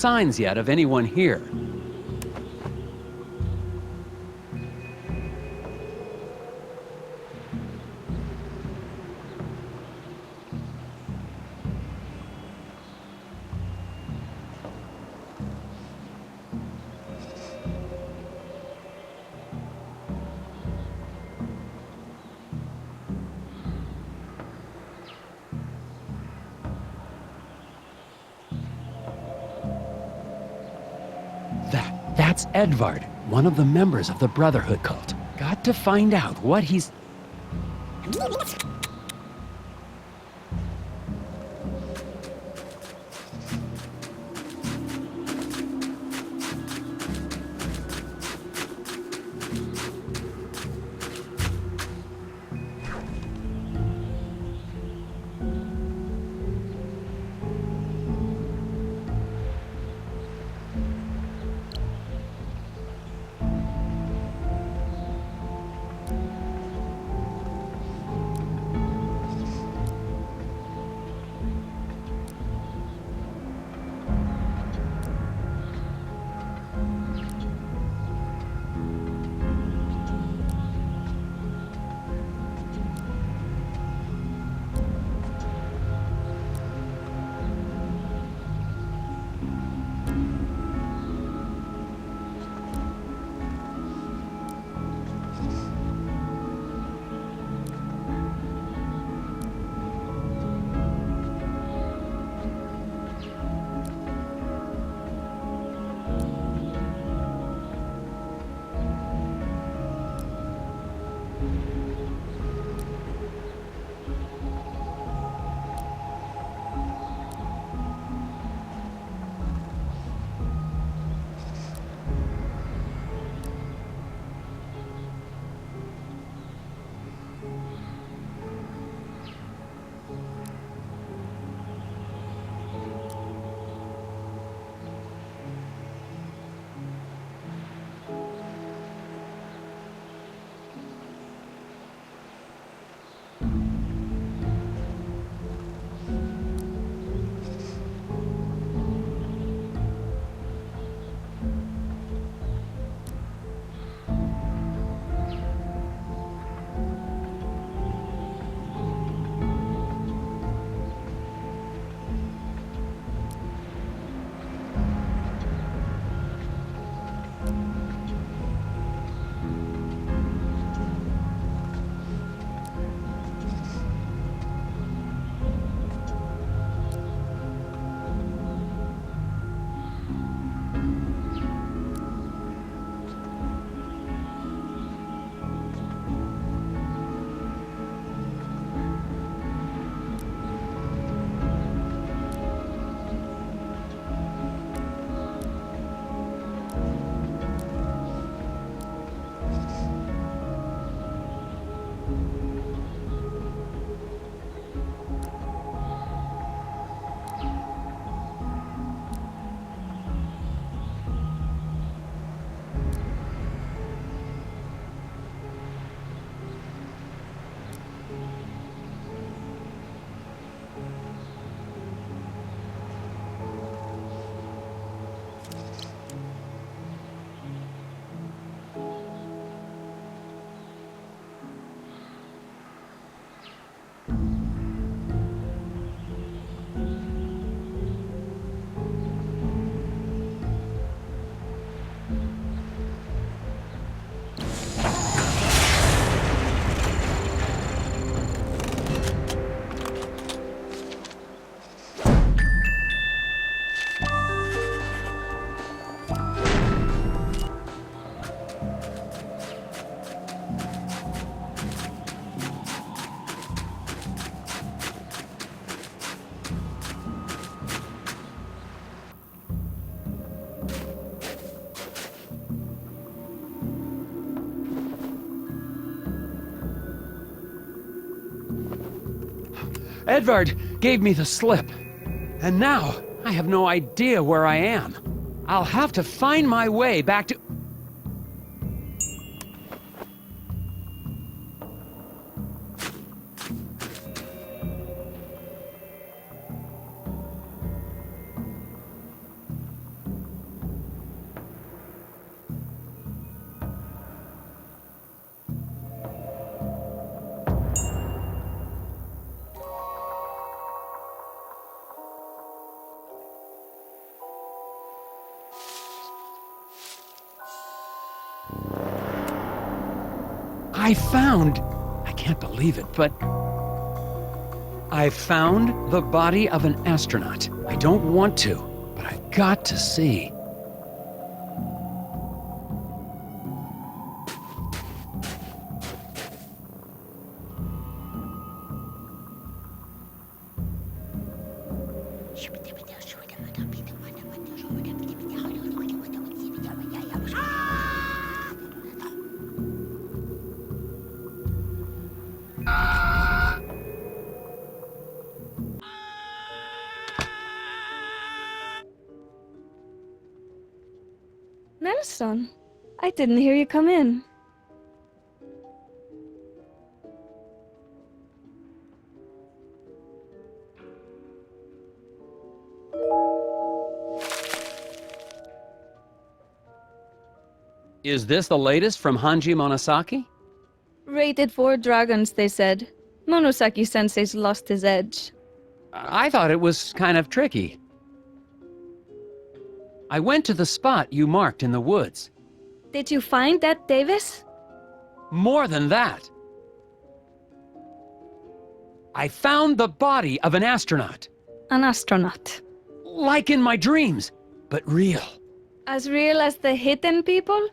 signs yet of anyone here. That's Edvard, one of the members of the Brotherhood cult. Got to find out what he's... Edvard gave me the slip. And now, I have no idea where I am. I'll have to find my way back to... I can't believe it, but I found the body of an astronaut. I don't want to, but I've got to see. Nelson, I didn't hear you come in. Is this the latest from Hanji Monosaki? Rated 4 dragons, they said. Monosaki-sensei's lost his edge. I thought it was kind of tricky. I went to the spot you marked in the woods. Did you find that, Davis? More than that. I found the body of an astronaut. An astronaut. Like in my dreams, but real. As real as the hidden people?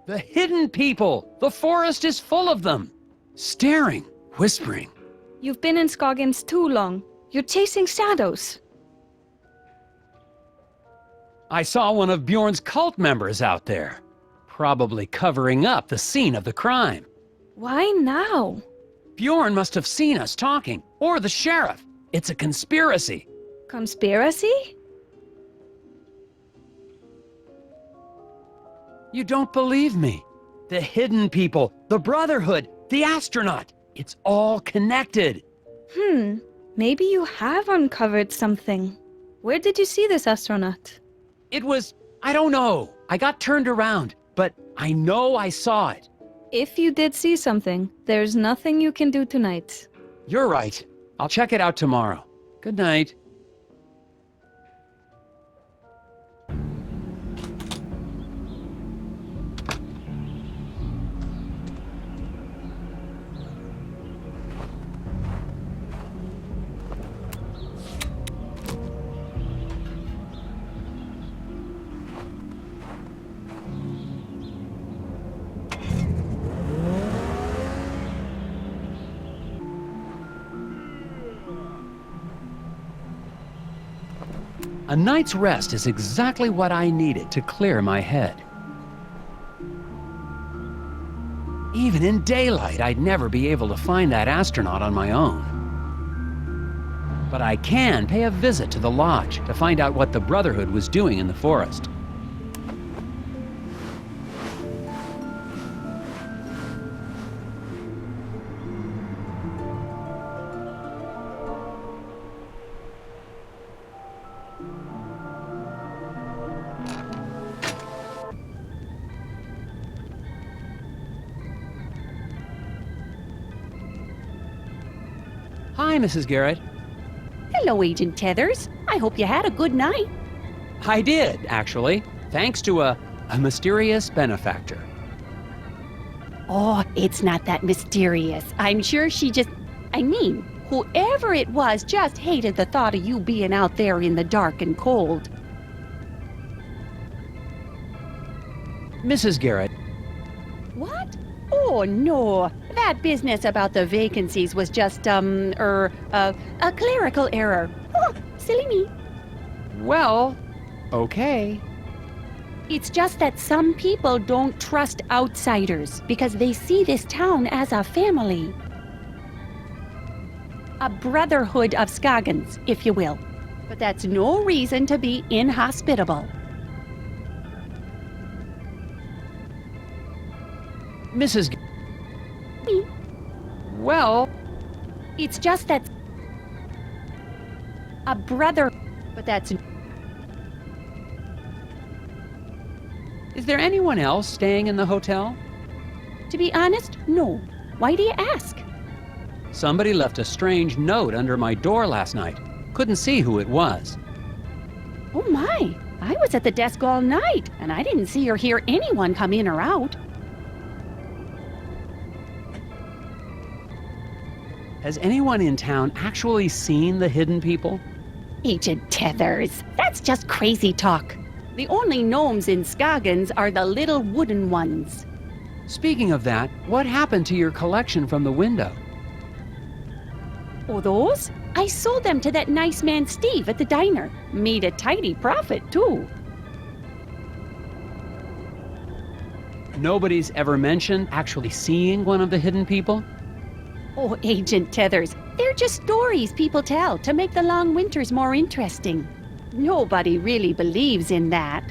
The hidden people! The forest is full of them! Staring, whispering. You've been in Scoggins too long. You're chasing shadows. I saw one of Bjorn's cult members out there. Probably covering up the scene of the crime. Why now? Bjorn must have seen us talking, or the sheriff. It's a conspiracy. Conspiracy? You don't believe me. The hidden people, the Brotherhood, the astronaut. It's all connected. Maybe you have uncovered something. Where did you see this astronaut? It was, I don't know. I got turned around, but I know I saw it. If you did see something, there's nothing you can do tonight. You're right. I'll check it out tomorrow. Good night. A night's rest is exactly what I needed to clear my head. Even in daylight, I'd never be able to find that astronaut on my own. But I can pay a visit to the lodge to find out what the Brotherhood was doing in the forest. Hi, Mrs. Garrett. Hello, Agent Tethers. I hope you had a good night. I did, actually, thanks to a mysterious benefactor. Oh, it's not that mysterious. I'm sure she just... whoever it was just hated the thought of you being out there in the dark and cold. Mrs. Garrett, What? Oh, no. That business about the vacancies was just, a clerical error. Oh, silly me. well, okay. It's just that some people don't trust outsiders because they see this town as a family. A brotherhood of Scoggins, if you will. But that's no reason to be inhospitable. Mrs. Me. Well, It's just that a brother, but that's... is there anyone else staying in the hotel? To be honest, no. Why do you ask? Somebody left a strange note under my door last night. Couldn't see who it was. Oh my, I was at the desk all night, and I didn't see or hear anyone come in or out. Has anyone in town actually seen the hidden people? Agent Tethers, that's just crazy talk. The only gnomes in Scoggins are the little wooden ones. Speaking of that, what happened to your collection from the window? Oh, those? I sold them to that nice man Steve at the diner. Made a tidy profit, too. Nobody's ever mentioned actually seeing one of the hidden people? Oh, Agent Tethers, they're just stories people tell to make the long winters more interesting. Nobody really believes in that.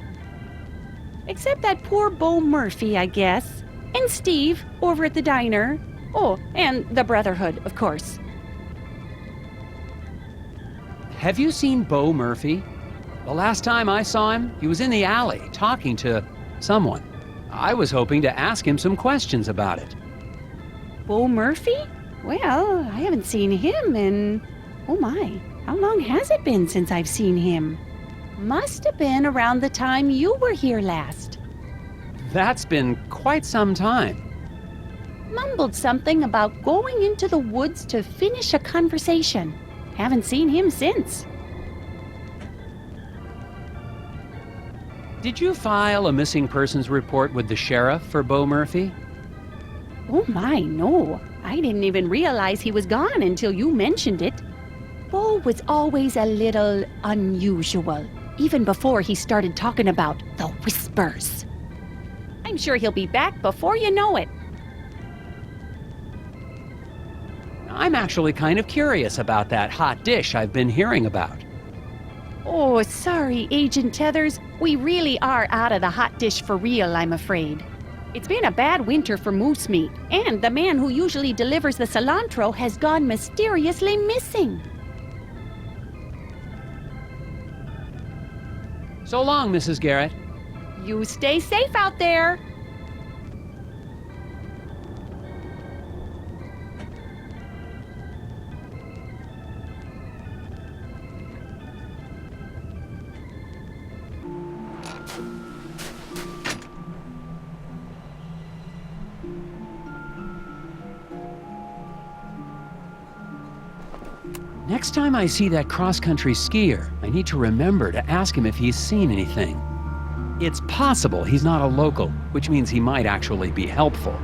Except that poor Bo Murphy, I guess. And Steve, over at the diner. Oh, and the Brotherhood, of course. Have you seen Bo Murphy? The last time I saw him, he was in the alley talking to someone. I was hoping to ask him some questions about it. Bo Murphy? Well, I haven't seen him in... Oh my, how long has it been since I've seen him? Must have been around the time you were here last. That's been quite some time. Mumbled something about going into the woods to finish a conversation. Haven't seen him since. Did you file a missing persons report with the sheriff for Bo Murphy? Oh my, no. I didn't even realize he was gone until you mentioned it. Bo was always a little unusual, even before he started talking about the whispers. I'm sure he'll be back before you know it. I'm actually kind of curious about that hot dish I've been hearing about. Oh, sorry, Agent Tethers. We really are out of the hot dish for real, I'm afraid. It's been a bad winter for moose meat, and the man who usually delivers the cilantro has gone mysteriously missing. So long, Mrs. Garrett. You stay safe out there. Next time I see that cross-country skier, I need to remember to ask him if he's seen anything. It's possible he's not a local, which means he might actually be helpful.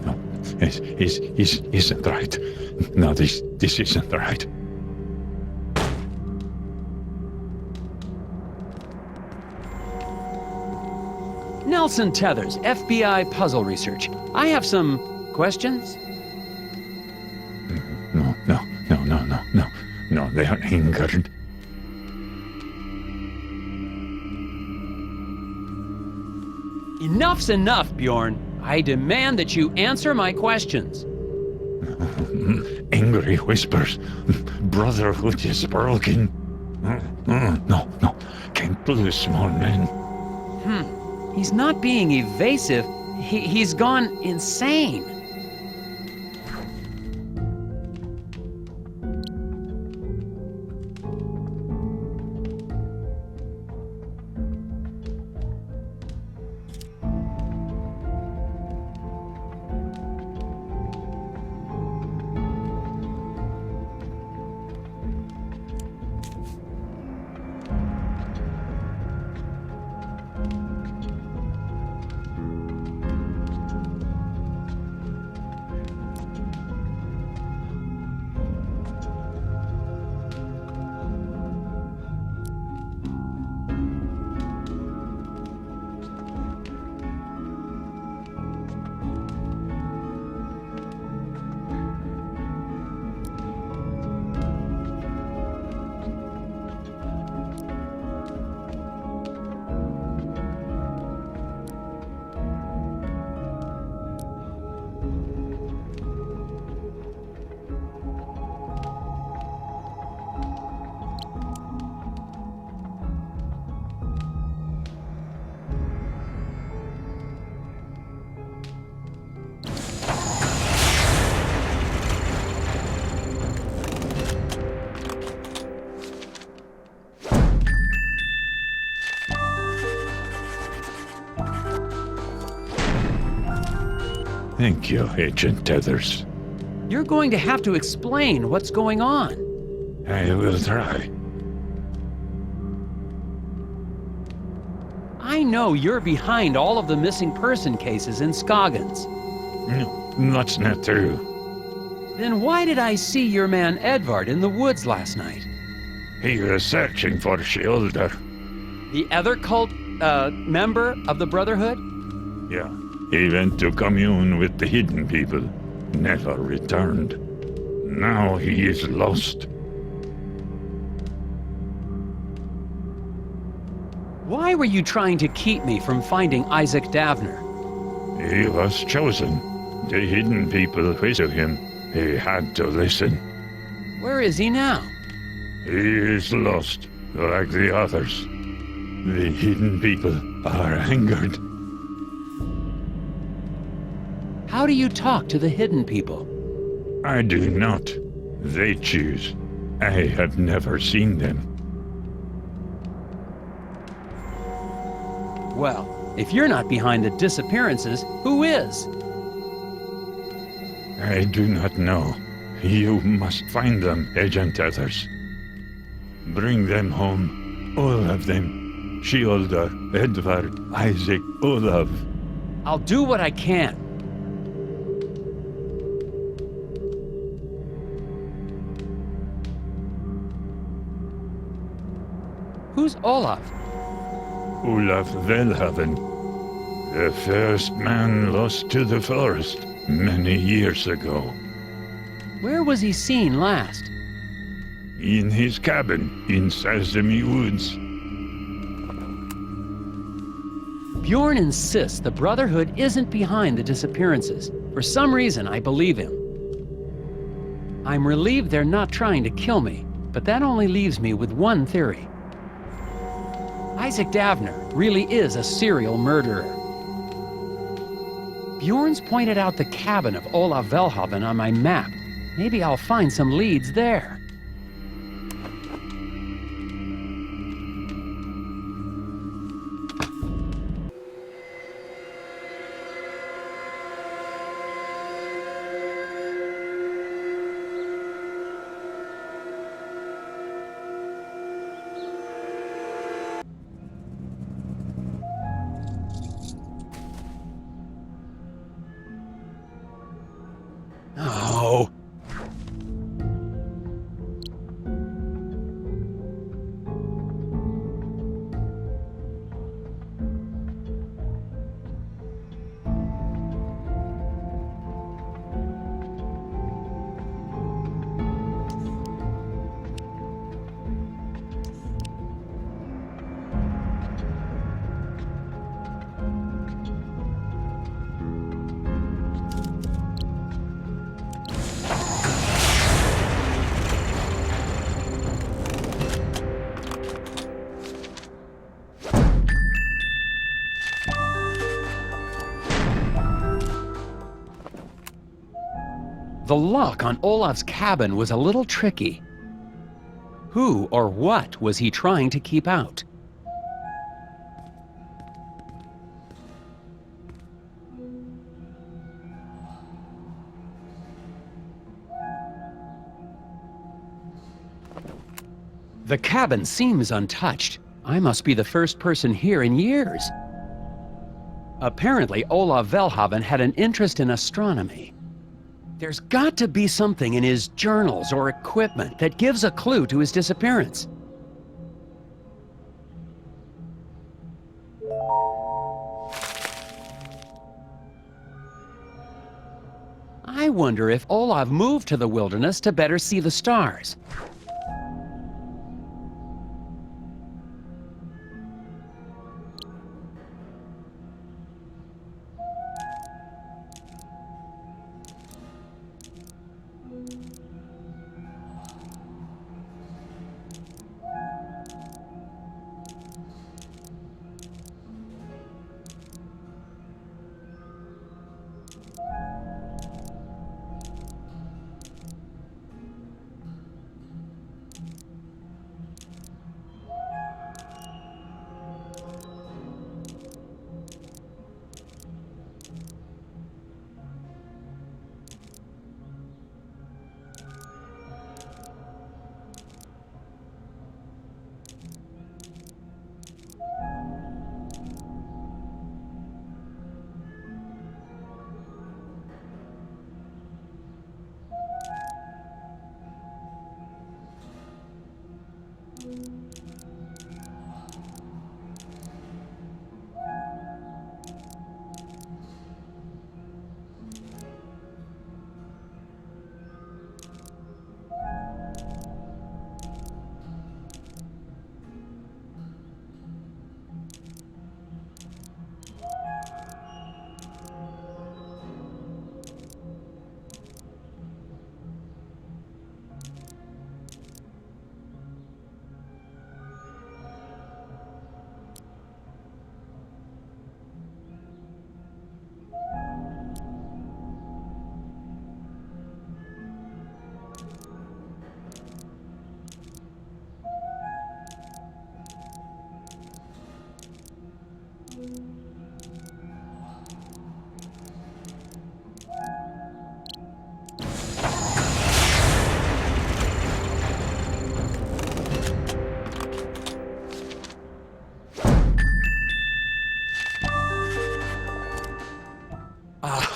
No, isn't right. No, this isn't right. Nelson Tethers, FBI Puzzle Research. I have some questions. No, they are angered. Enough's enough, Bjorn. I demand that you answer my questions. Angry whispers. Brotherhood is broken. No, can't lose small men. He's not being evasive. He's gone insane. Thank you, Agent Tethers. You're going to have to explain what's going on. I will try. I know you're behind all of the missing person cases in Scoggins. No, that's not true. Then why did I see your man Edvard in the woods last night? He was searching for Shielder. The other cult, member of the Brotherhood? Yeah. He went to commune with the hidden people. Never returned. Now he is lost. Why were you trying to keep me from finding Isaac Davner? He was chosen. The hidden people whispered him. He had to listen. Where is he now? He is lost, like the others. The hidden people are angered. How do you talk to the hidden people? I do not. They choose. I have never seen them. Well, if you're not behind the disappearances, who is? I do not know. You must find them, Agent Tethers. Bring them home. All of them. Shielder, Edvard, Isaac, Olaf. I'll do what I can. Who's Olaf? Olaf Velhaven. The first man lost to the forest many years ago. Where was he seen last? In his cabin in Sesame Woods. Bjorn insists the Brotherhood isn't behind the disappearances. For some reason, I believe him. I'm relieved they're not trying to kill me, but that only leaves me with one theory. Isaac Davner really is a serial murderer. Bjorn's pointed out the cabin of Olaf Velhaven on my map. Maybe I'll find some leads there. Oh. The lock on Olaf's cabin was a little tricky. Who or what was he trying to keep out? The cabin seems untouched. I must be the first person here in years. Apparently, Olaf Velhaven had an interest in astronomy. There's got to be something in his journals or equipment that gives a clue to his disappearance. I wonder if Olaf moved to the wilderness to better see the stars.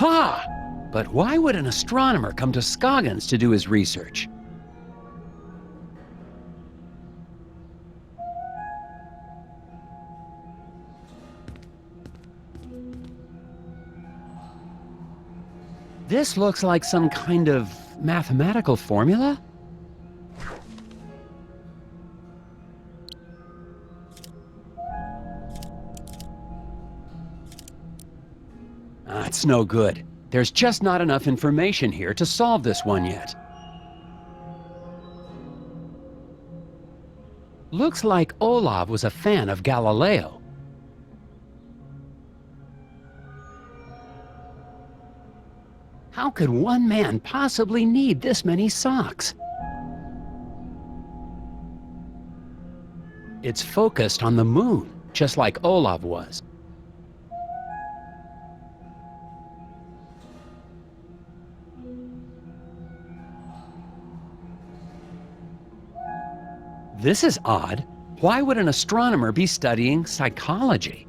Aha! But why would an astronomer come to Scoggins to do his research? This looks like some kind of mathematical formula? It's no good. There's just not enough information here to solve this one yet. Looks like Olav was a fan of Galileo. How could one man possibly need this many socks? It's focused on the moon, just like Olav was. This is odd. Why would an astronomer be studying psychology?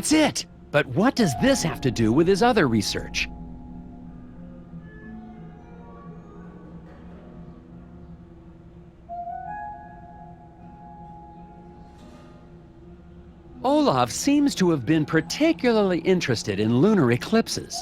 That's it! But what does this have to do with his other research? Olaf seems to have been particularly interested in lunar eclipses.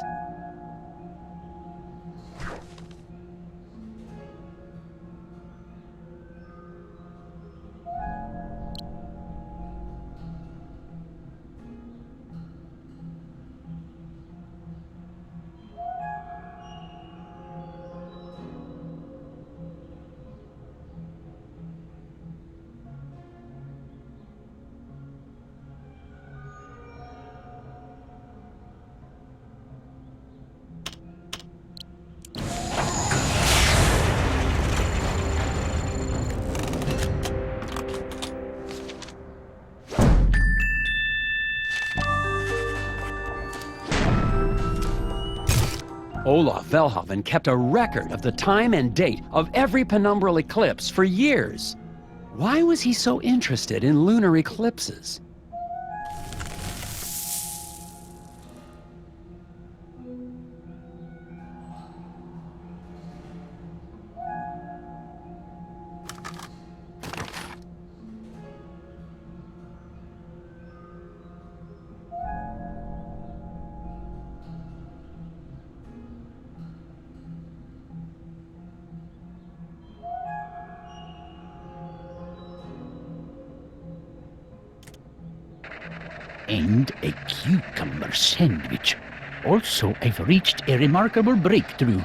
Olaf Velhaven kept a record of the time and date of every penumbral eclipse for years. Why was he so interested in lunar eclipses? And a cucumber sandwich. Also, I've reached a remarkable breakthrough.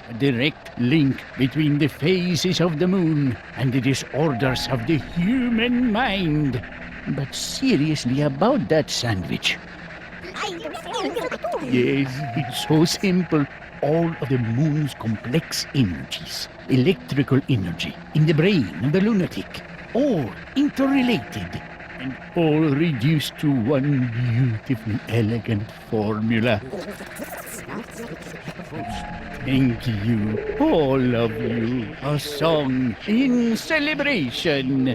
A direct link between the phases of the moon and the disorders of the human mind. But seriously about that sandwich. Yes, it's so simple. All of the moon's complex energies, electrical energy in the brain of the lunatic, all interrelated. And all reduced to one beautiful, elegant formula. Thank you, all of you. A song in celebration.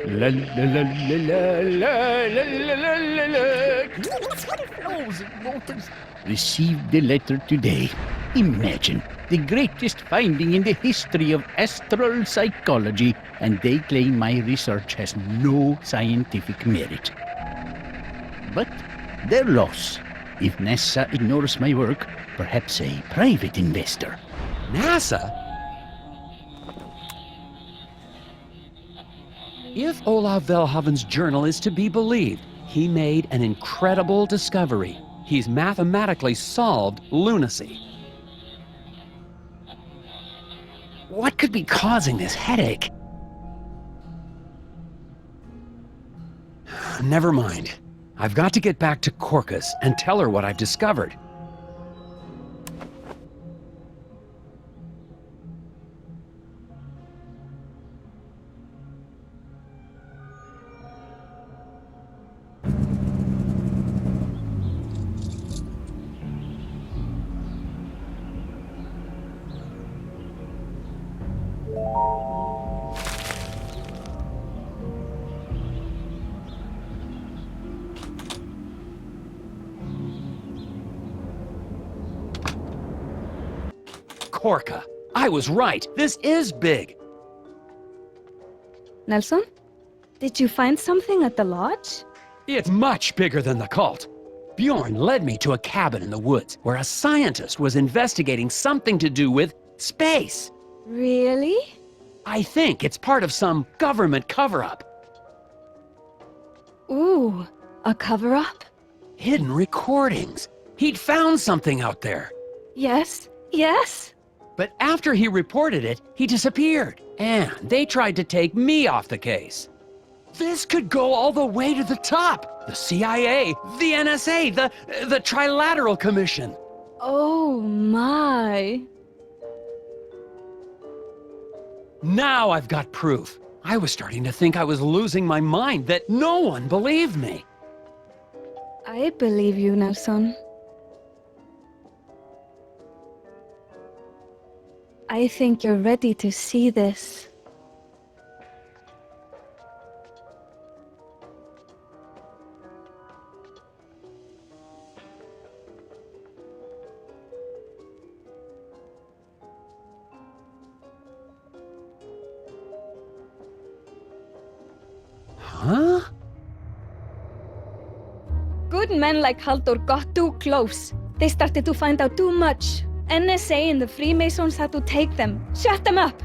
La la la la la la la la la la. Received the letter today. Imagine, the greatest finding in the history of astral psychology, and they claim my research has no scientific merit. But their loss. If NASA ignores my work, perhaps a private investor. NASA? If Olav Velhaven's journal is to be believed, he made an incredible discovery. He's mathematically solved lunacy. What could be causing this headache? Never mind. I've got to get back to Korkus and tell her what I've discovered. Korka. I was right. This is big. Nelson? Did you find something at the lodge? It's much bigger than the cult. Bjorn led me to a cabin in the woods where a scientist was investigating something to do with space. Really? I think it's part of some government cover-up. Ooh, a cover-up? Hidden recordings. He'd found something out there. Yes, yes. But after he reported it, he disappeared. And they tried to take me off the case. This could go all the way to the top. The CIA, the NSA, the Trilateral Commission. Oh my. Now I've got proof. I was starting to think I was losing my mind, that no one believed me. I believe you, Nelson. I think you're ready to see this. certain men like Haldur got too close. They started to find out too much. NSA and the Freemasons had to take them, shut them up.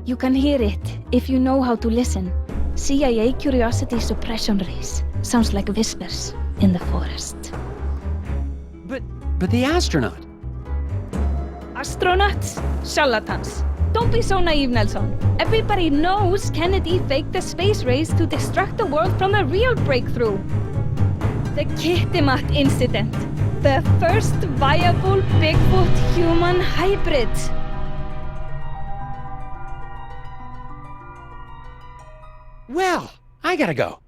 You can hear it if you know how to listen. CIA curiosity suppression rays. Sounds like whispers in the forest. But the astronaut. Astronauts? Charlatans. Don't be so naive, Nelson. Everybody knows Kennedy faked the space race to distract the world from the real breakthrough. The Kitimat incident. The first viable Bigfoot-human hybrid. Well, I gotta go.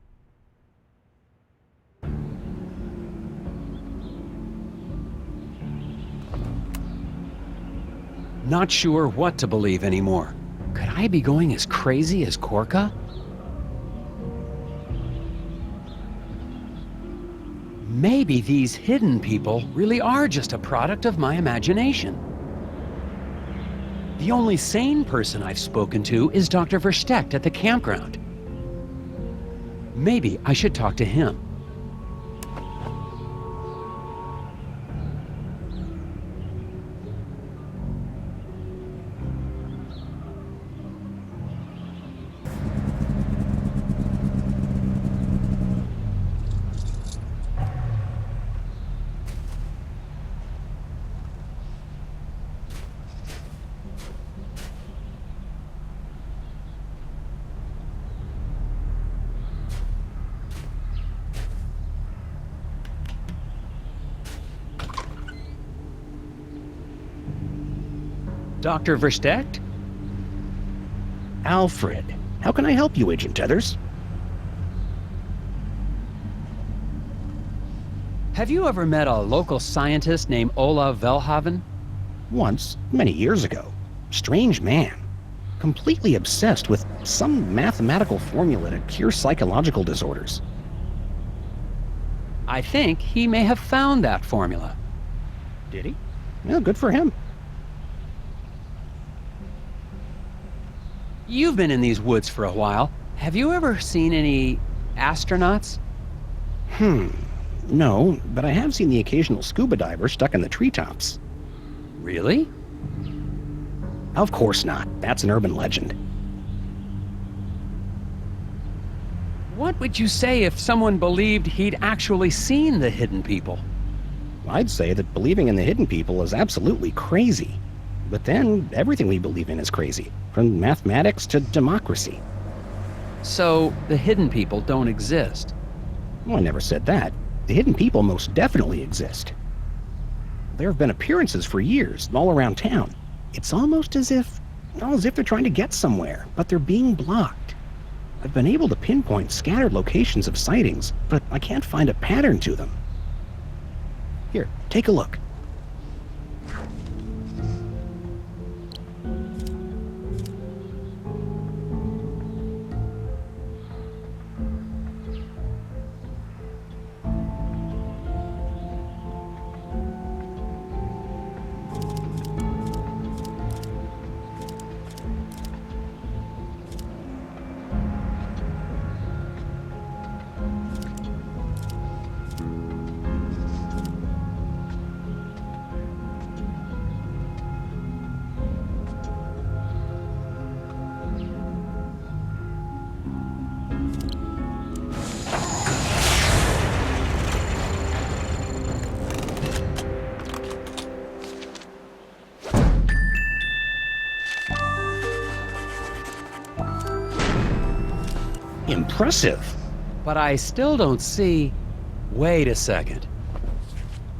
Not sure what to believe anymore. Could I be going as crazy as Korka? Maybe these hidden people really are just a product of my imagination. The only sane person I've spoken to is Dr. Verstecht at the campground. Maybe I should talk to him. Dr. Verstecht? Alfred, how can I help you, Agent Tethers? Have you ever met a local scientist named Olav Velhaven? Once, many years ago. Strange man. Completely obsessed with some mathematical formula to cure psychological disorders. I think he may have found that formula. Did he? Well, good for him. You've been in these woods for a while. Have you ever seen any astronauts? No, but I have seen the occasional scuba diver stuck in the treetops. Really? Of course not. That's an urban legend. What would you say if someone believed he'd actually seen the hidden people? I'd say that believing in the hidden people is absolutely crazy. But then, everything we believe in is crazy, from mathematics to democracy. So, the hidden people don't exist? Well, I never said that. The hidden people most definitely exist. There have been appearances for years, all around town. It's almost as if they're trying to get somewhere, but they're being blocked. I've been able to pinpoint scattered locations of sightings, but I can't find a pattern to them. Here, take a look. Impressive. But I still don't see... Wait a second.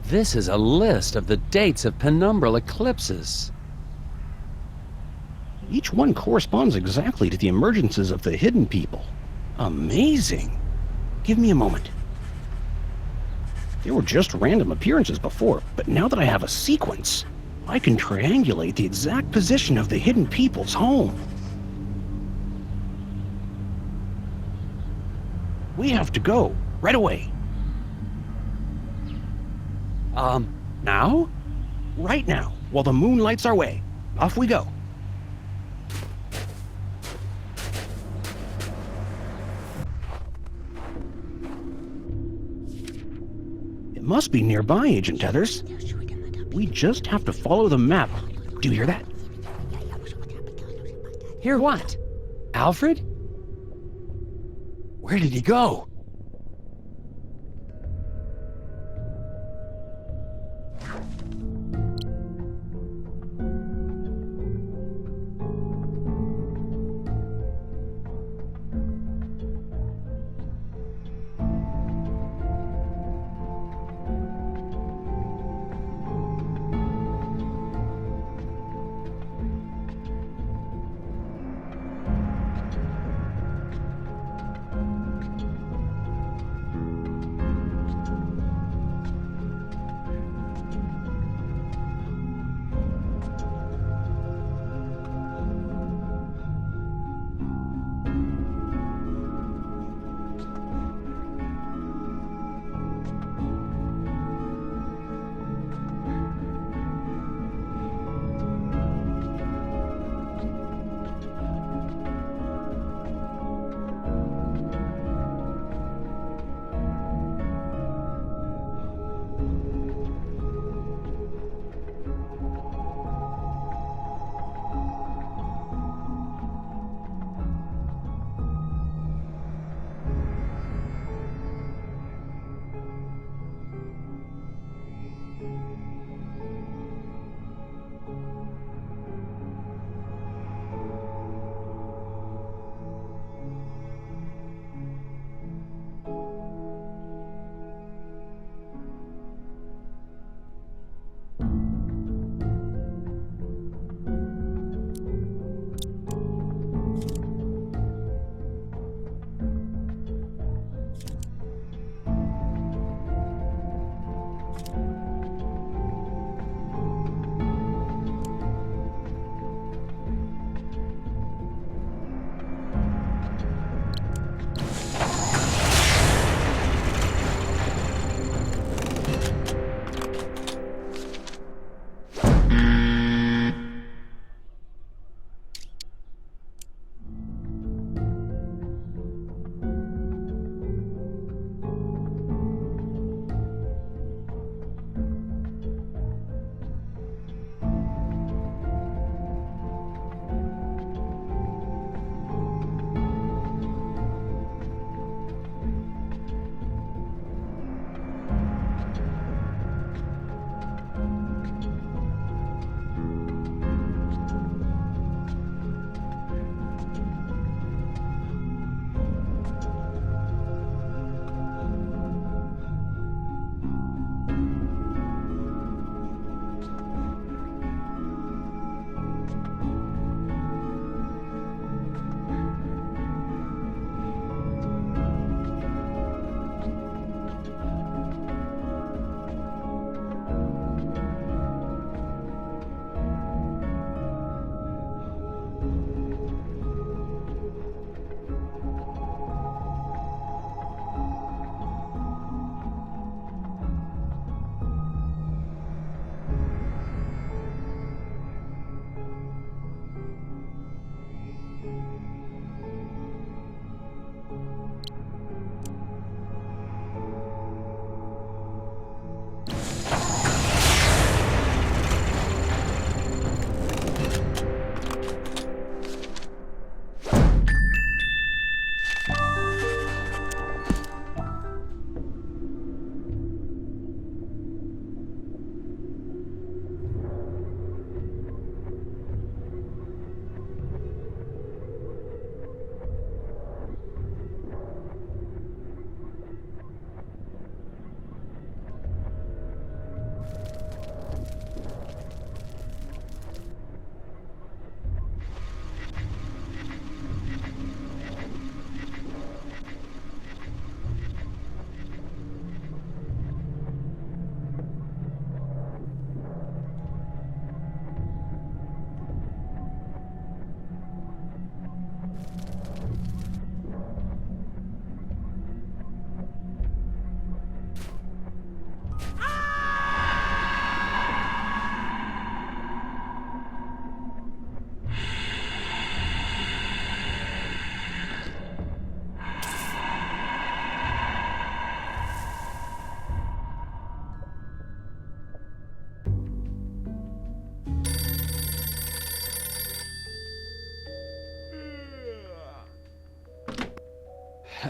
This is a list of the dates of penumbral eclipses. Each one corresponds exactly to the emergences of the hidden people. Amazing. Give me a moment. They were just random appearances before, but now that I have a sequence, I can triangulate the exact position of the hidden people's home. We have to go, right away. Now? Right now, while the moon lights our way. Off we go. It must be nearby, Agent Tethers. We just have to follow the map. Do you hear that? Hear what? Alfred? Where did he go?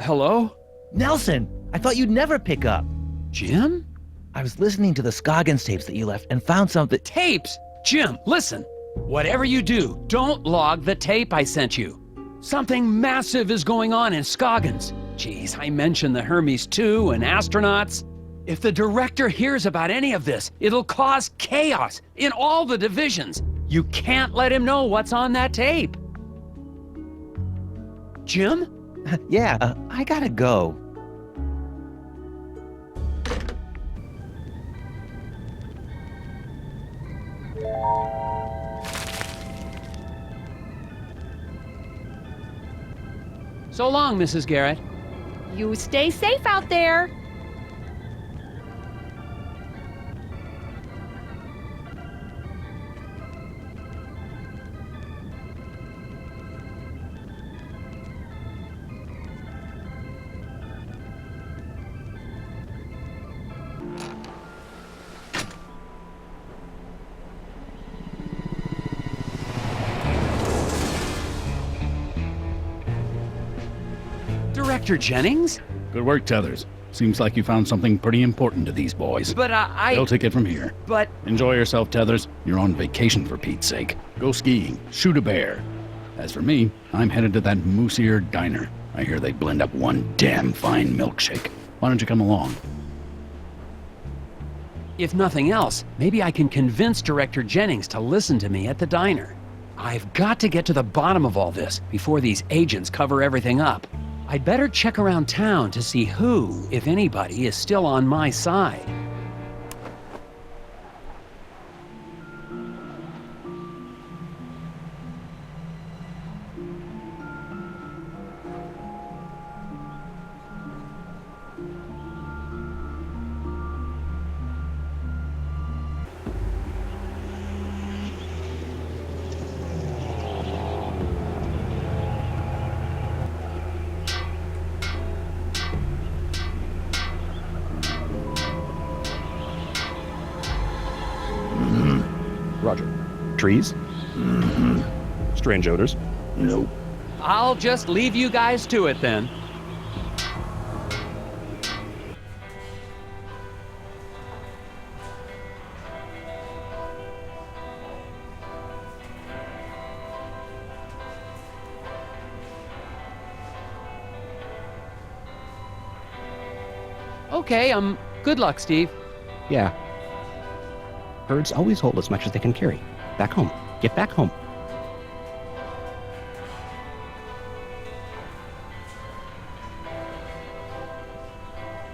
Hello? Nelson, I thought you'd never pick up. Jim? I was listening to the Scoggins tapes that you left and found something. Tapes? Jim, listen. Whatever you do, don't log the tape I sent you. Something massive is going on in Scoggins. Geez, I mentioned the Hermes 2 and astronauts. If the director hears about any of this, it'll cause chaos in all the divisions. You can't let him know what's on that tape. Jim? Yeah, I gotta go. So long, Mrs. Garrett. You stay safe out there. Director Jennings? Good work, Tethers. Seems like you found something pretty important to these boys. But They'll take it from here. But... Enjoy yourself, Tethers. You're on vacation for Pete's sake. Go skiing, shoot a bear. As for me, I'm headed to that Moose Ear Diner. I hear they blend up one damn fine milkshake. Why don't you come along? If nothing else, maybe I can convince Director Jennings to listen to me at the diner. I've got to get to the bottom of all this before these agents cover everything up. I'd better check around town to see who, if anybody, is still on my side. Roger. Trees? Strange odors? Nope. I'll just leave you guys to it then. Okay, good luck, Steve. Yeah. Herds always hold as much as they can carry. Back home. Get back home.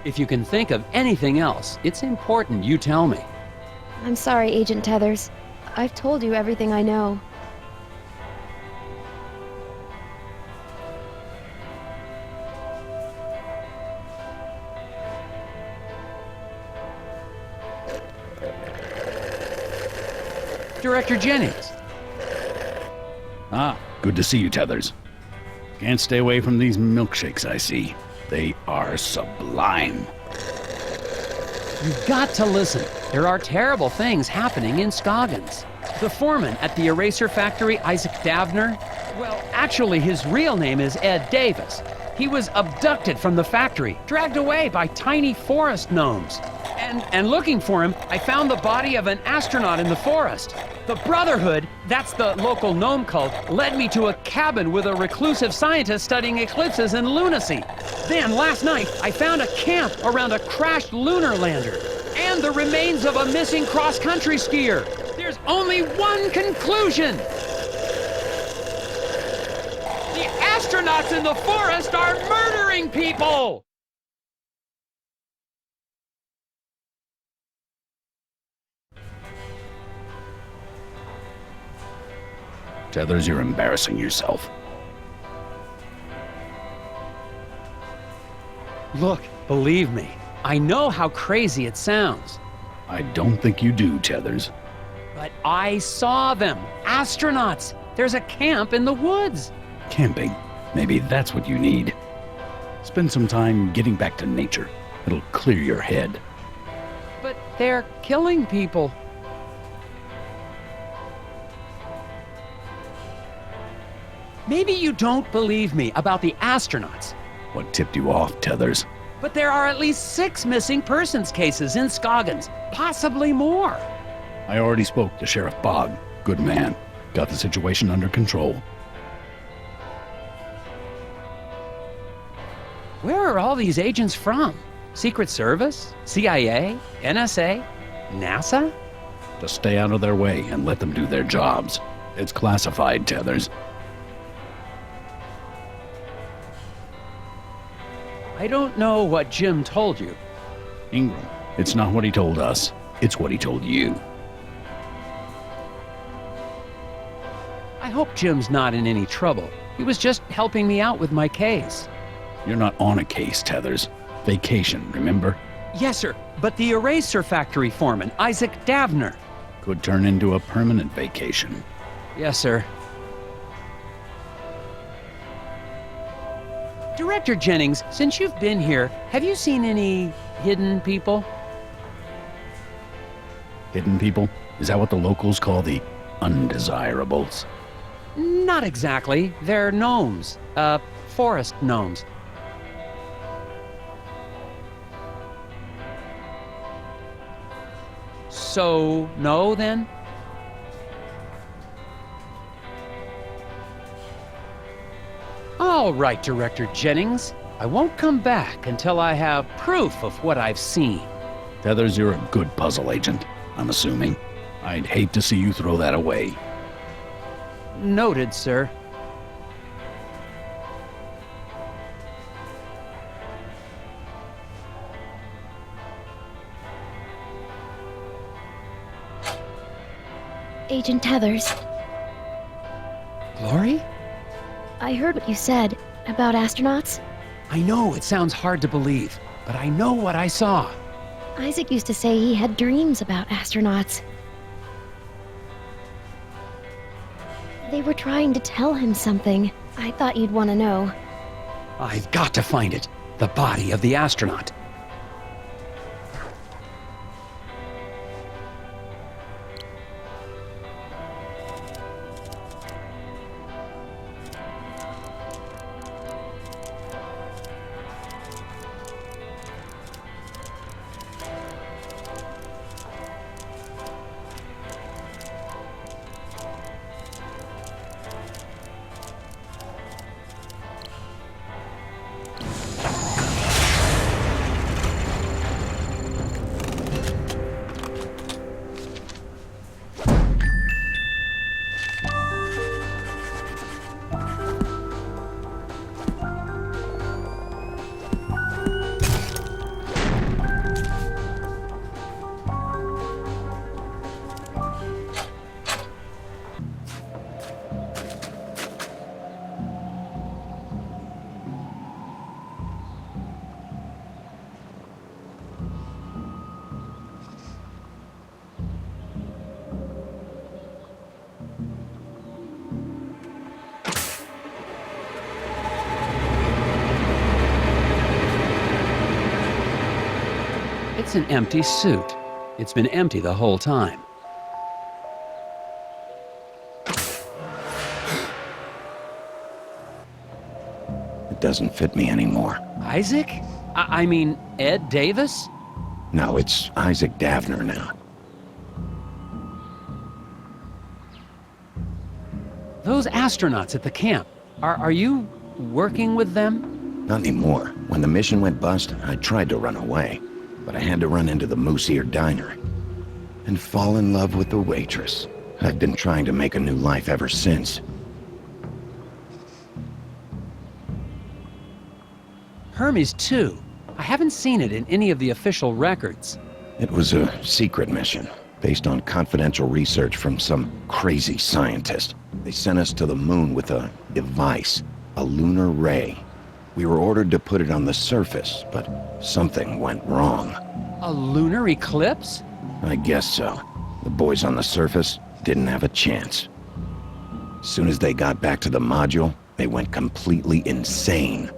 If you can think of anything else, it's important you tell me. I'm sorry, Agent Tethers. I've told you everything I know. Director Jennings. Ah, good to see you, Tethers. Can't stay away from these milkshakes, I see. They are sublime. You've got to listen. There are terrible things happening in Scoggins. The foreman at the eraser factory, Isaac Davner, well, actually his real name is Ed Davis. He was abducted from the factory, dragged away by tiny forest gnomes. And looking for him, I found the body of an astronaut in the forest. The Brotherhood, that's the local gnome cult, led me to a cabin with a reclusive scientist studying eclipses and lunacy. Then, last night, I found a camp around a crashed lunar lander and the remains of a missing cross-country skier. There's only one conclusion. The astronauts in the forest are murdering people! Tethers, you're embarrassing yourself. Look, believe me, I know how crazy it sounds, I don't think you do, Tethers. but I saw them. Astronauts. There's a camp in the woods. Camping. Maybe that's what you need. Spend some time getting back to nature. It'll clear your head. But they're killing people. Maybe you don't believe me about the astronauts. What tipped you off, Tethers? But there are at least 6 missing persons cases in Scoggins, possibly more. I already spoke to Sheriff Bogg. Good man. Got the situation under control. Where are all these agents from? Secret Service? CIA? NSA? NASA? Just stay out of their way and let them do their jobs. It's classified, Tethers. I don't know what Jim told you. Ingram, it's not what he told us. It's what he told you. I hope Jim's not in any trouble. He was just helping me out with my case. You're not on a case, Tethers. Vacation, remember? Yes, sir, but the eraser factory foreman, Isaac Davner. Could turn into a permanent vacation. Yes, sir. Director Jennings, since you've been here, have you seen any hidden people? Hidden people? Is that what the locals call the undesirables? Not exactly. They're gnomes. Forest gnomes. So, no, then? All right, Director Jennings. I won't come back until I have proof of what I've seen. Tethers, you're a good puzzle agent, I'm assuming. I'd hate to see you throw that away. Noted, sir. Agent Tethers, Glory? I heard what you said about astronauts. I know it sounds hard to believe, but I know what I saw. Isaac used to say he had dreams about astronauts. They were trying to tell him something. I thought you'd want to know. I've got to find it. The body of the astronaut. It's an empty suit. It's been empty the whole time. It doesn't fit me anymore. Isaac? I mean, Ed Davis? No, it's Isaac Davner now. Those astronauts at the camp, are you working with them? Not anymore. When the mission went bust, I tried to run away, but I had to run into the Moose Ear Diner and fall in love with the waitress. I've been trying to make a new life ever since. Hermes 2. I haven't seen it in any of the official records. It was a secret mission, based on confidential research from some crazy scientist. They sent us to the moon with a device, a lunar ray. We were ordered to put it on the surface, but something went wrong. A lunar eclipse? I guess so. The boys on the surface didn't have a chance. As soon as they got back to the module, they went completely insane.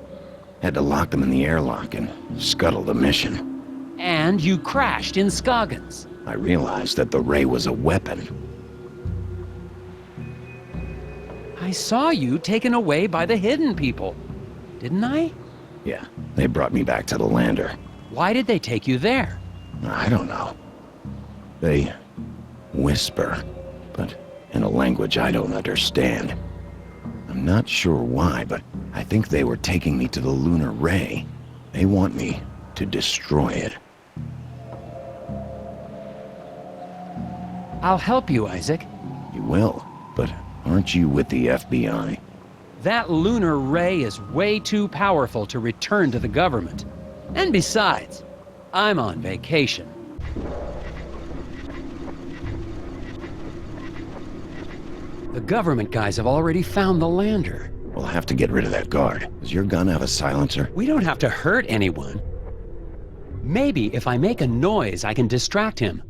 Had to lock them in the airlock and scuttle the mission. And you crashed in Scoggins. I realized that the ray was a weapon. I saw you taken away by the hidden people, didn't I? Yeah, they brought me back to the lander. Why did they take you there? I don't know. They whisper, but in a language I don't understand. I'm not sure why, but I think they were taking me to the lunar ray. They want me to destroy it. I'll help you, Isaac. You will, but aren't you with the FBI? That lunar ray is way too powerful to return to the government. And besides, I'm on vacation. The government guys have already found the lander. We'll have to get rid of that guard. Does your gun have a silencer? We don't have to hurt anyone. Maybe if I make a noise, I can distract him.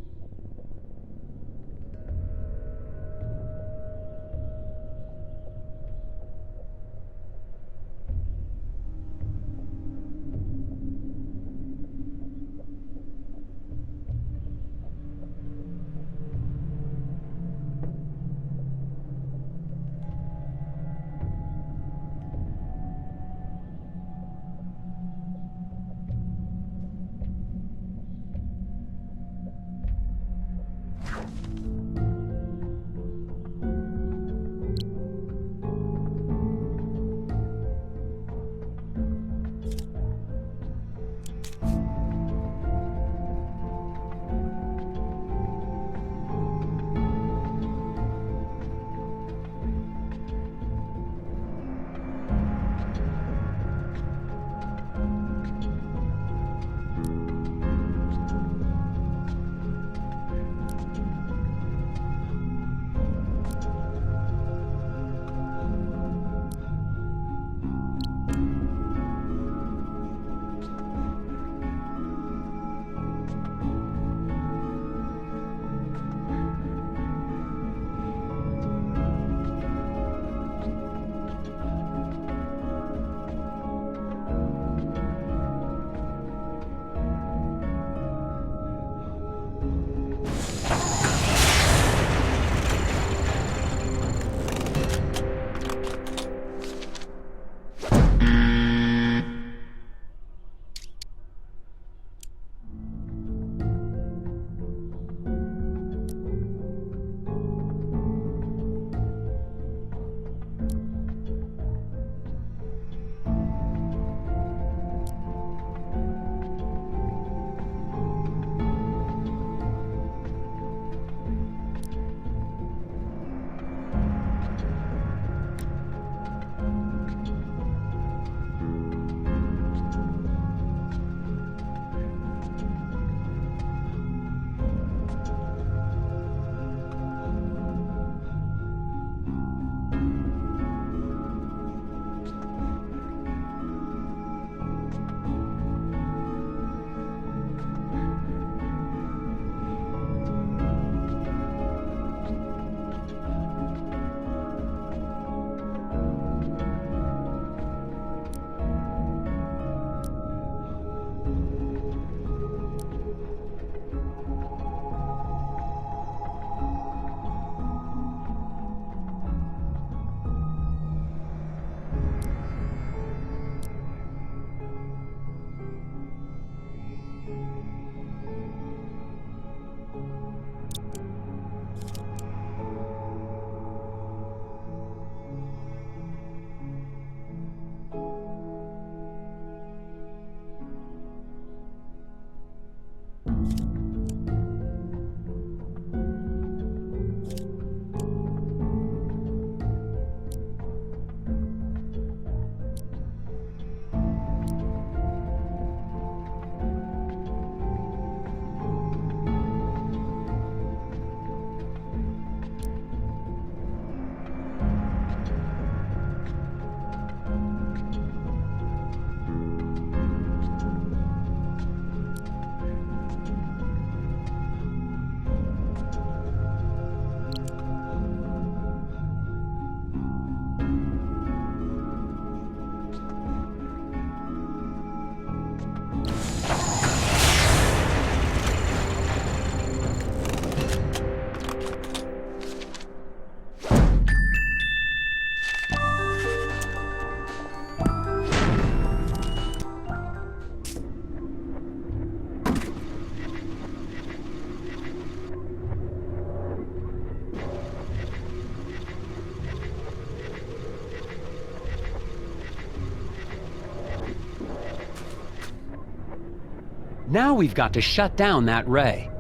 Now we've got to shut down that ray.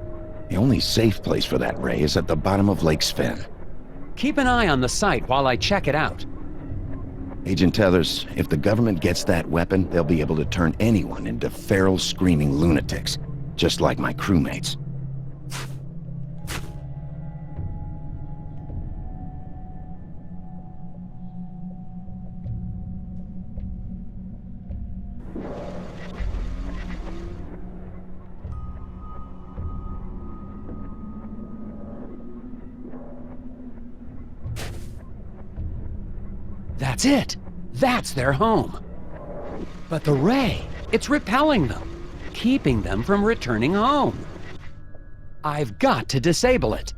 The only safe place for that ray is at the bottom of Lake Sven. Keep an eye on the site while I check it out. Agent Tethers, if the government gets that weapon, they'll be able to turn anyone into feral screaming lunatics, just like my crewmates. That's it! That's their home! But the ray, it's repelling them, keeping them from returning home. I've got to disable it.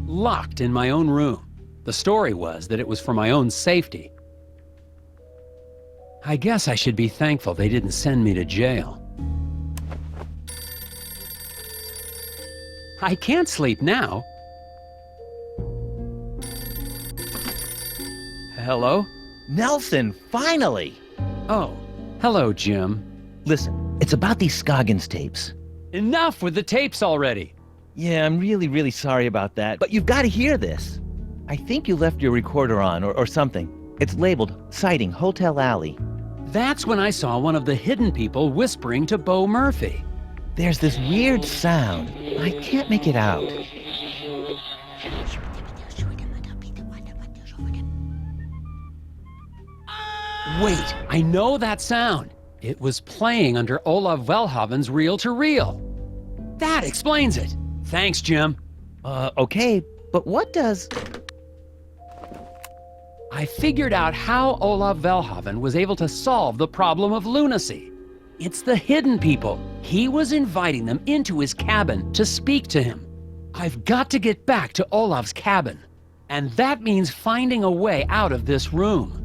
Locked in my own room. The story was that it was for my own safety. I guess I should be thankful they didn't send me to jail. I can't sleep now. Hello? Nelson, finally! Oh, hello, Jim. Listen, it's about these Scoggins tapes. Enough with the tapes already. Yeah, I'm really sorry about that, but you've got to hear this. I think you left your recorder on, or something. It's labeled Sighting Hotel Alley. That's when I saw one of the hidden people whispering to Bo Murphy. There's this weird sound. I can't make it out. Wait, I know that sound. It was playing under Olav Velhaven's reel-to-reel. That explains it. Thanks, Jim. Okay, but what does... I figured out how Olav Velhaven was able to solve the problem of lunacy. It's the hidden people. He was inviting them into his cabin to speak to him. I've got to get back to Olav's cabin. And that means finding a way out of this room.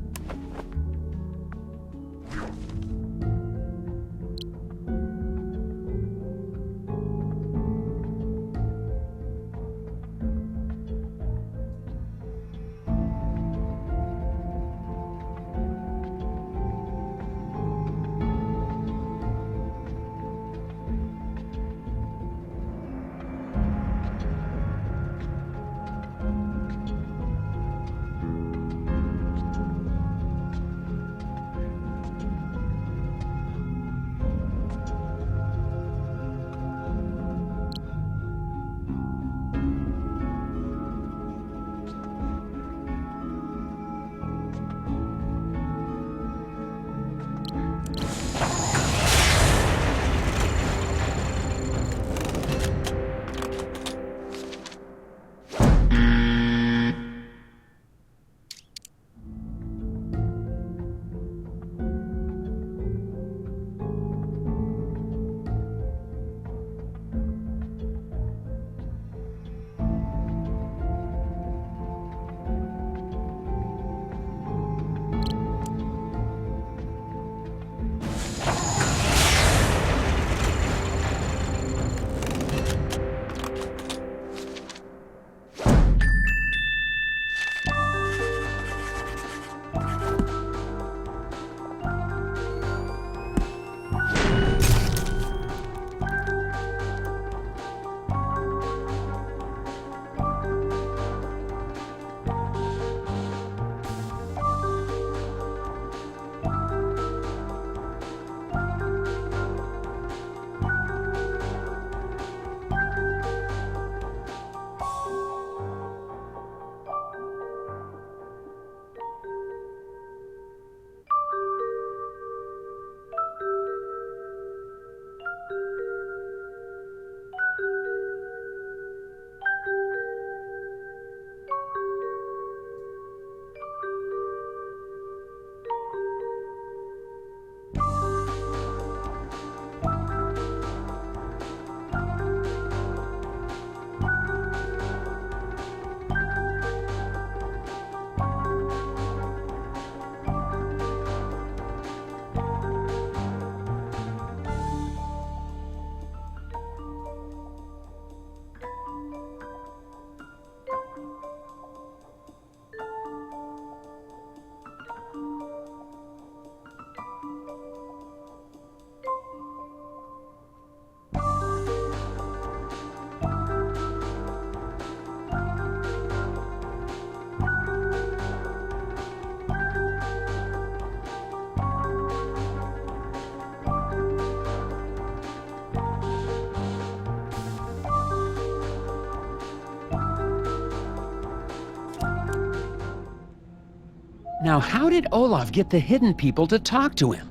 Now, how did Olaf get the hidden people to talk to him?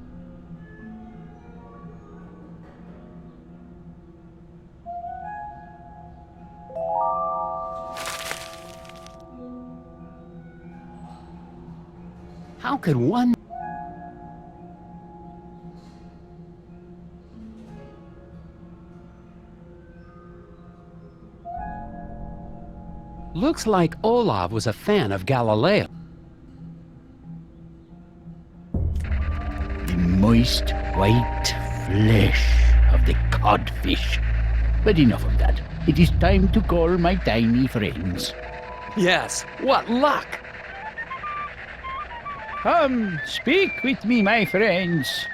How could one... Looks like Olav was a fan of Galileo. The moist white flesh of the codfish. But enough of that. It is time to call my tiny friends. Yes, what luck! Come, speak with me, my friends.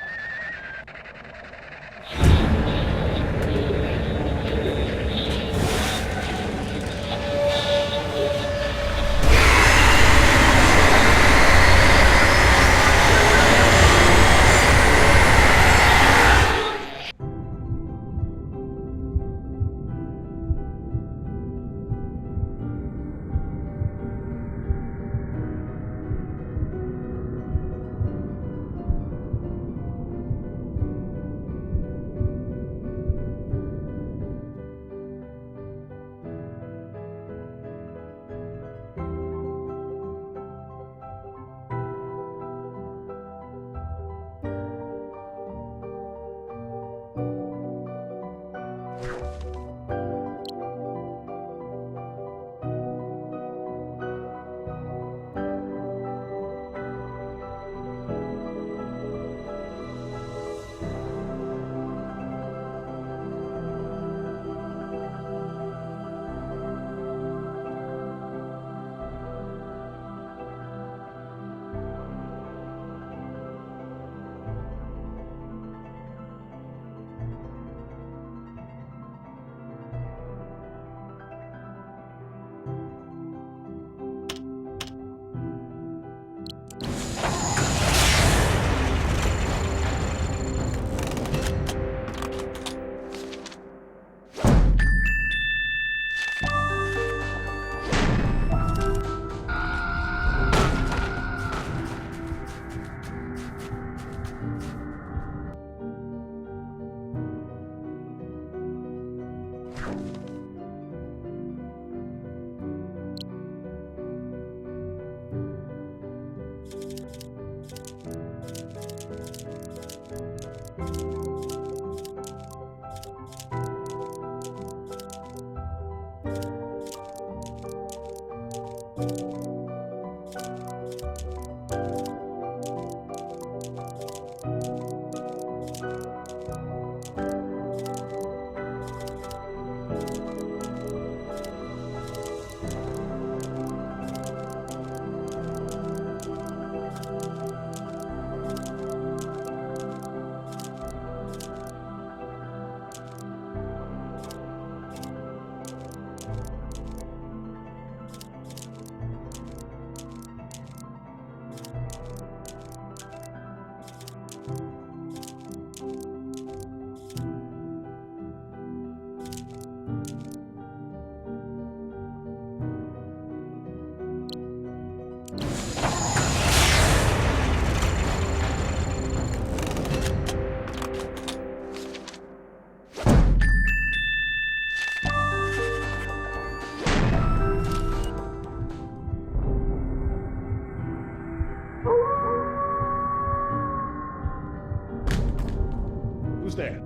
Who's there?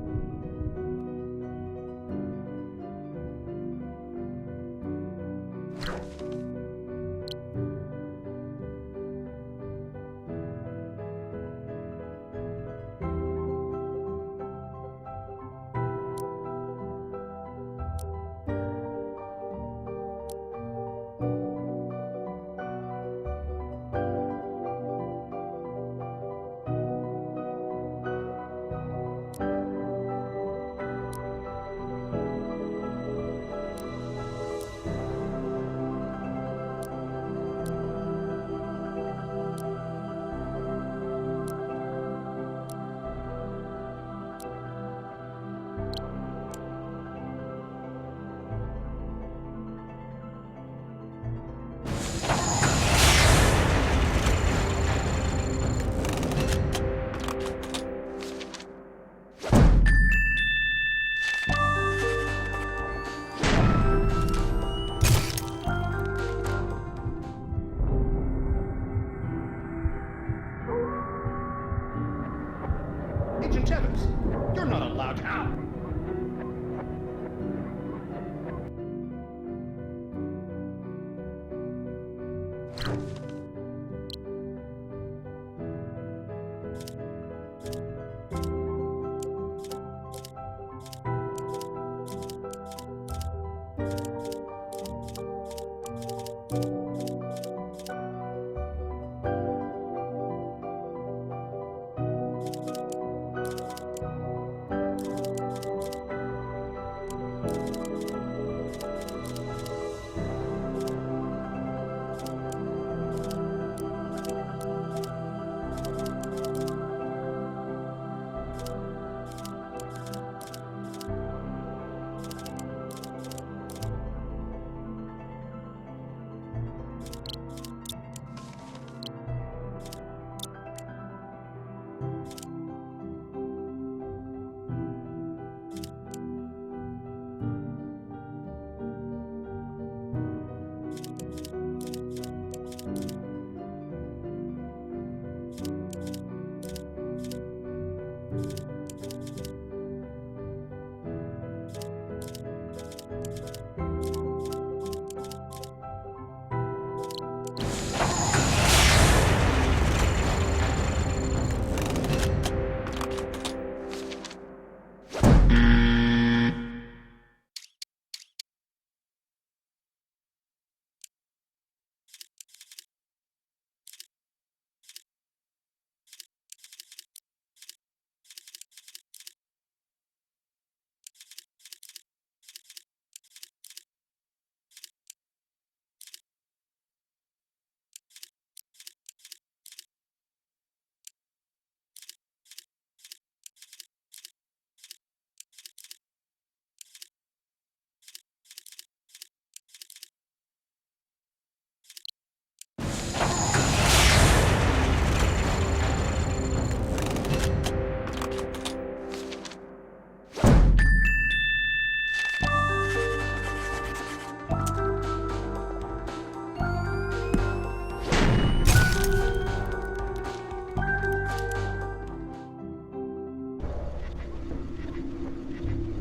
Agent Tethers. You're not allowed out.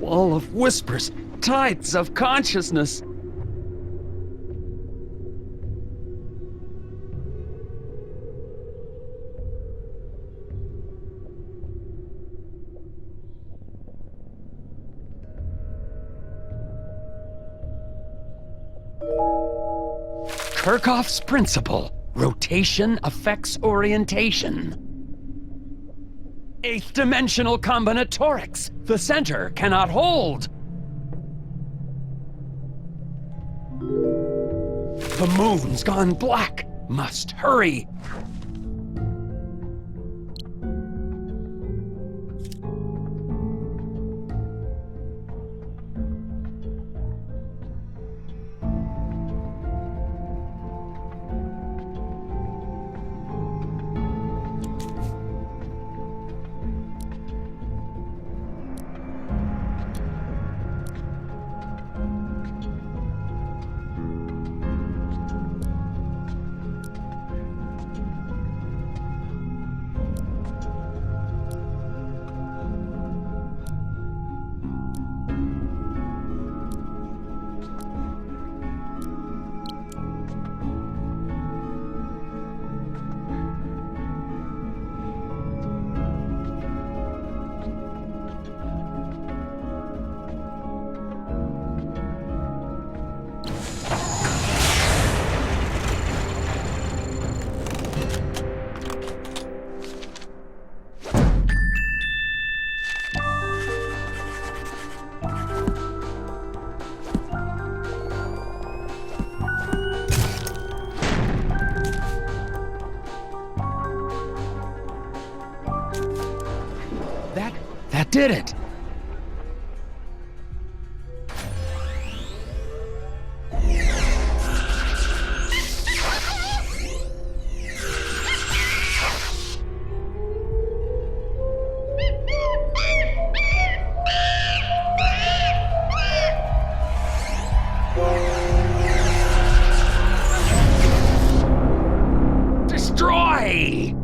Wall of whispers, tides of consciousness. Kirchhoff's principle. Rotation affects orientation. Eighth dimensional combinatorics. The center cannot hold. The moon's gone black. Must hurry. That did it! Destroy!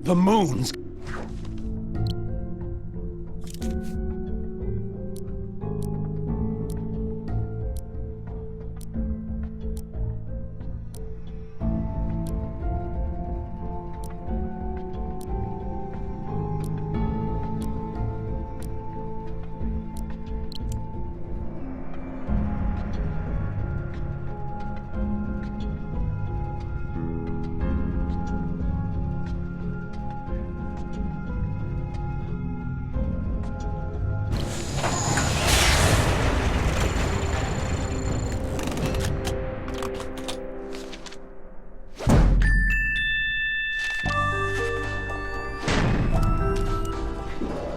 The moon's...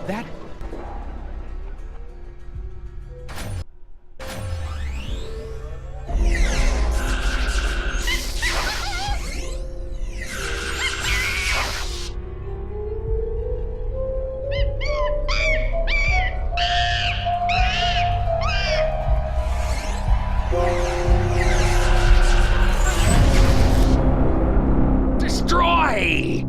That... Destroy!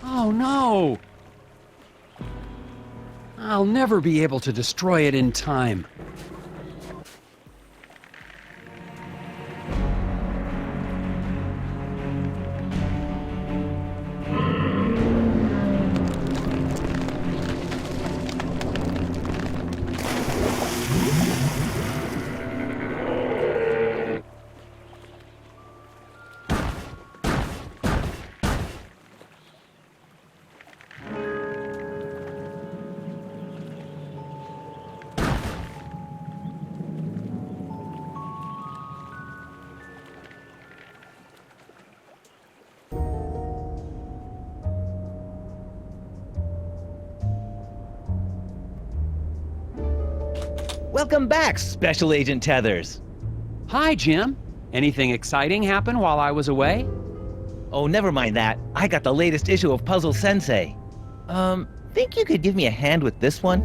Oh no! I'll never be able to destroy it in time. Welcome back, Special Agent Tethers. Hi, Jim. Anything exciting happen while I was away? Oh, never mind that. I got the latest issue of Puzzle Sensei. Think you could give me a hand with this one?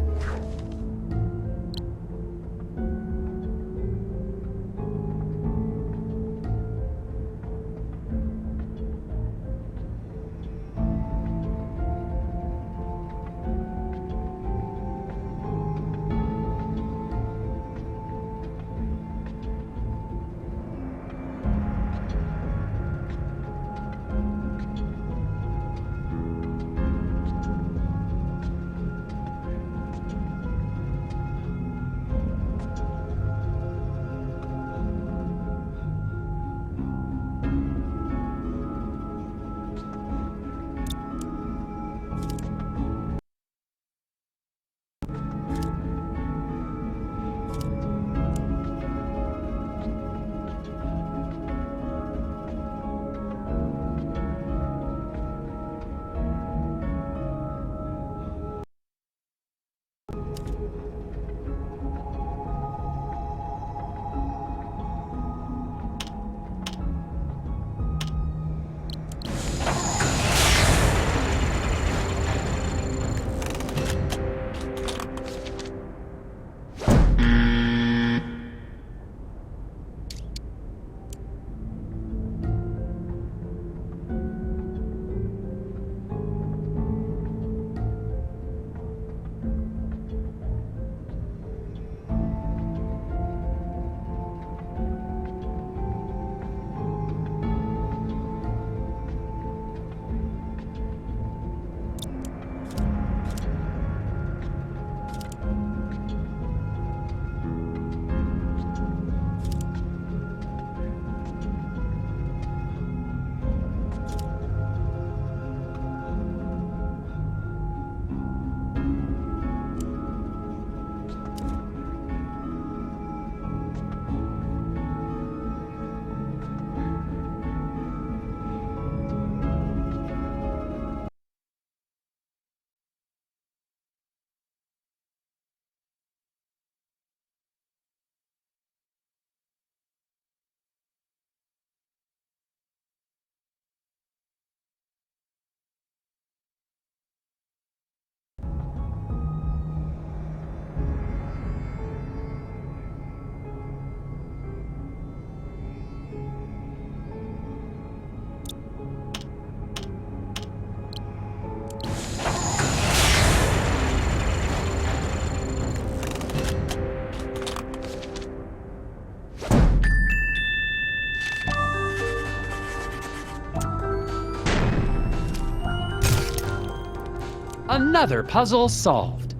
Another puzzle solved.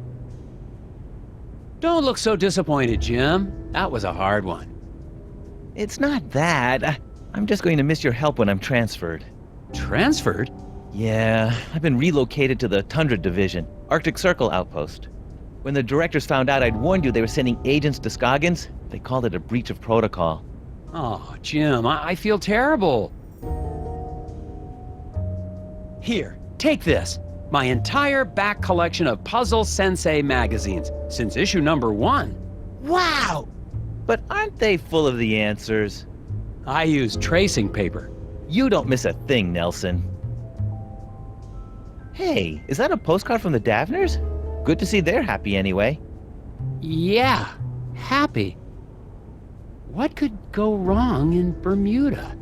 Don't look so disappointed, Jim. That was a hard one. It's not that. I'm just going to miss your help when I'm transferred. Transferred? Yeah, I've been relocated to the Tundra Division, Arctic Circle outpost. When the directors found out I'd warned you they were sending agents to Scoggins, they called it a breach of protocol. Oh, Jim, I feel terrible. Here, take this. My entire back collection of Puzzle Sensei magazines, since issue number 1. Wow! But aren't they full of the answers? I use tracing paper. You don't miss a thing, Nelson. Hey, is that a postcard from the Davners? Good to see they're happy anyway. Yeah, happy. What could go wrong in Bermuda?